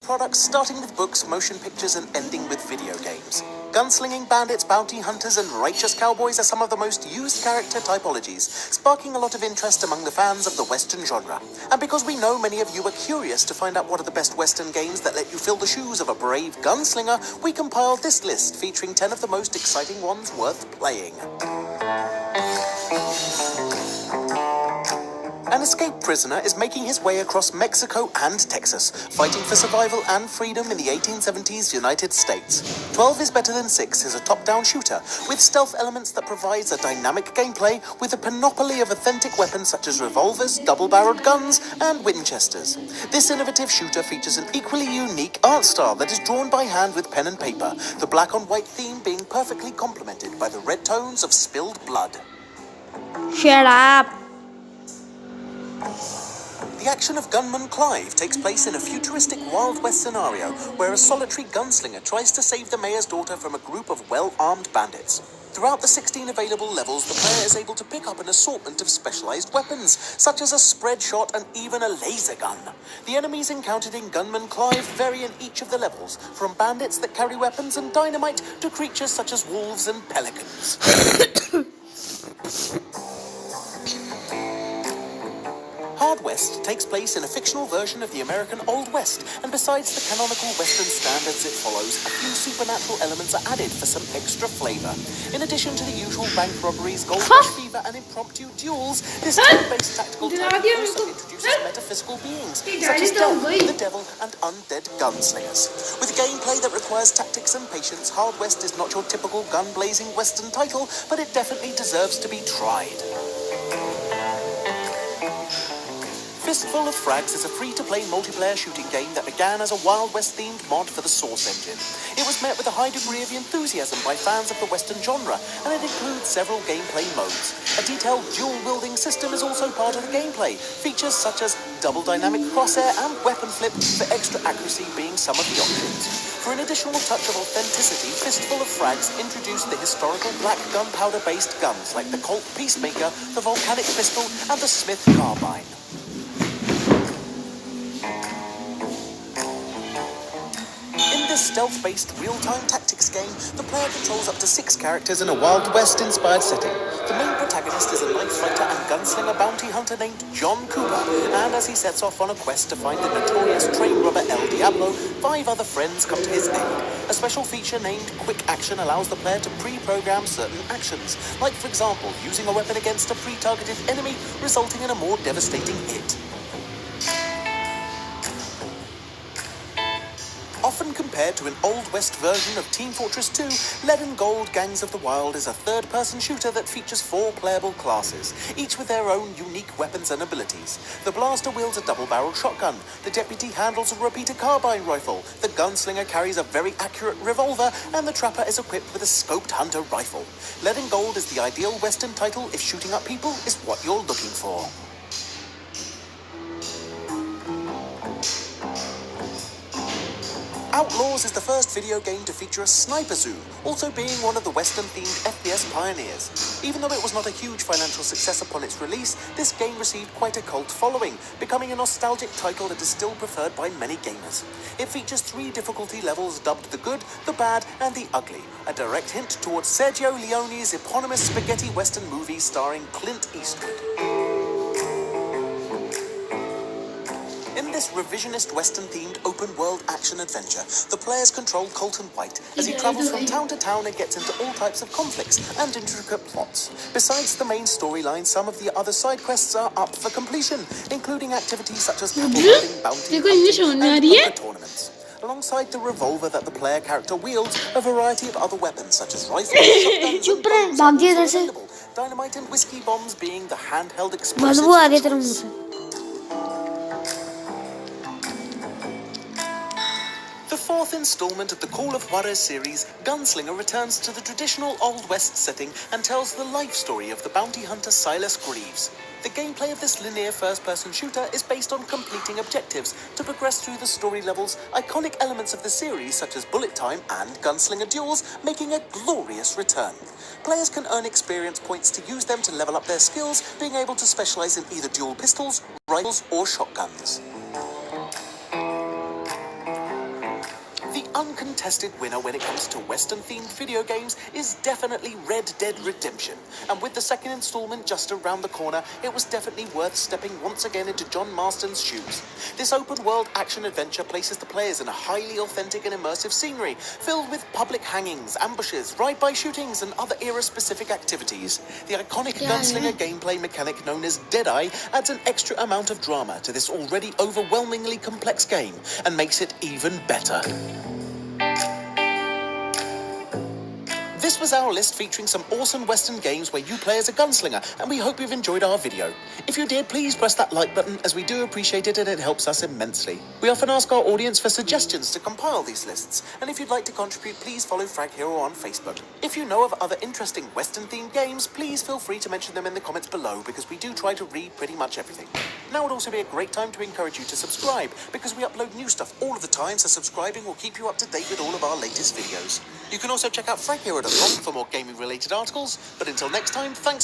Products starting with books, motion pictures, and ending with video games. Gunslinging bandits, bounty hunters, and righteous cowboys are some of the most used character typologies, sparking a lot of interest among the fans of the Western genre. And because we know many of you are curious to find out what are the best Western games that let you fill the shoes of a brave gunslinger, we compiled this list featuring 10 of the most exciting ones worth playing. An escaped prisoner is making his way across Mexico and Texas, fighting for survival and freedom in the 1870s United States. 12 is Better Than 6 is a top-down shooter with stealth elements that provides a dynamic gameplay with a panoply of authentic weapons such as revolvers, double-barreled guns, and Winchesters. This innovative shooter features an equally unique art style that is drawn by hand with pen and paper, the black-on-white theme being perfectly complemented by the red tones of spilled blood. Shut up! The action of Gunman Clive takes place in a futuristic Wild West scenario where a solitary gunslinger tries to save the mayor's daughter from a group of well-armed bandits. Throughout the 16 available levels, the player is able to pick up an assortment of specialized weapons, such as a spread shot and even a laser gun. The enemies encountered in Gunman Clive vary in each of the levels, from bandits that carry weapons and dynamite to creatures such as wolves and pelicans. Hard West takes place in a fictional version of the American Old West, and besides the canonical Western standards it follows, a few supernatural elements are added for some extra flavor. In addition to the usual bank robberies, gold rush fever, and impromptu duels, this turn-based tactical title also introduces metaphysical beings, such as Death, the Devil, and undead gunslingers. With gameplay that requires tactics and patience, Hard West is not your typical gun-blazing Western title, but it definitely deserves to be tried. Fistful of Frags is a free-to-play multiplayer shooting game that began as a Wild West-themed mod for the Source engine. It was met with a high degree of enthusiasm by fans of the Western genre, and it includes several gameplay modes. A detailed dual-wielding system is also part of the gameplay, features such as double dynamic crosshair and weapon flip, for extra accuracy being some of the options. For an additional touch of authenticity, Fistful of Frags introduced the historical black gunpowder-based guns like the Colt Peacemaker, the Volcanic Pistol, and the Smith Carbine. In this stealth-based real-time tactics game, the player controls up to 6 characters in a Wild West-inspired setting. The main protagonist is a knife fighter and gunslinger bounty hunter named John Cooper, and as he sets off on a quest to find the notorious train robber El Diablo, 5 other friends come to his aid. A special feature named Quick Action allows the player to pre-program certain actions, like, for example, using a weapon against a pre-targeted enemy, resulting in a more devastating hit. Often compared to an Old West version of Team Fortress 2, Lead and Gold Gangs of the Wild is a third-person shooter that features 4 playable classes, each with their own unique weapons and abilities. The Blaster wields a double-barreled shotgun, the Deputy handles a repeater carbine rifle, the Gunslinger carries a very accurate revolver, and the Trapper is equipped with a scoped hunter rifle. Lead and Gold is the ideal Western title if shooting up people is what you're looking for. Outlaws is the first video game to feature a sniper zoo, also being one of the Western-themed FPS pioneers. Even though it was not a huge financial success upon its release, this game received quite a cult following, becoming a nostalgic title that is still preferred by many gamers. It features 3 difficulty levels dubbed the Good, the Bad, and the Ugly, a direct hint towards Sergio Leone's eponymous spaghetti western movie starring Clint Eastwood. In this revisionist Western-themed open-world action-adventure, the players control Colton White as he travels from town to town and gets into all types of conflicts and intricate plots. Besides the main storyline, some of the other side quests are up for completion, including activities such as cattle herding, bounty hunting, and poker tournaments. Alongside the revolver that the player character wields, a variety of other weapons such as rifles, shotguns, and guns are also available, dynamite and whiskey bombs being the handheld explosives of choice. The 4th installment of the Call of Juarez series, Gunslinger returns to the traditional Old West setting and tells the life story of the bounty hunter Silas Greaves. The gameplay of this linear first-person shooter is based on completing objectives to progress through the story levels, iconic elements of the series such as bullet time and gunslinger duels making a glorious return. Players can earn experience points to use them to level up their skills, being able to specialize in either dual pistols, rifles, or shotguns. uncontested winner when it comes to Western-themed video games is definitely Red Dead Redemption. And with the second installment just around the corner, it was definitely worth stepping once again into John Marston's shoes. This open-world action-adventure places the players in a highly authentic and immersive scenery, filled with public hangings, ambushes, drive-by shootings, and other era-specific activities. The iconic gunslinger gameplay mechanic known as Deadeye adds an extra amount of drama to this already overwhelmingly complex game and makes it even better. This was our list featuring some awesome Western games where you play as a gunslinger, and we hope you've enjoyed our video. If you did, please press that like button, as we do appreciate it and it helps us immensely. We often ask our audience for suggestions to compile these lists, and if you'd like to contribute, please follow Frag Hero on Facebook. If you know of other interesting Western-themed games, please feel free to mention them in the comments below, because we do try to read pretty much everything. Now would also be a great time to encourage you to subscribe, because we upload new stuff all of the time, so subscribing will keep you up to date with all of our latest videos. You can also check out FragHero.com for more gaming-related articles, but until next time, thanks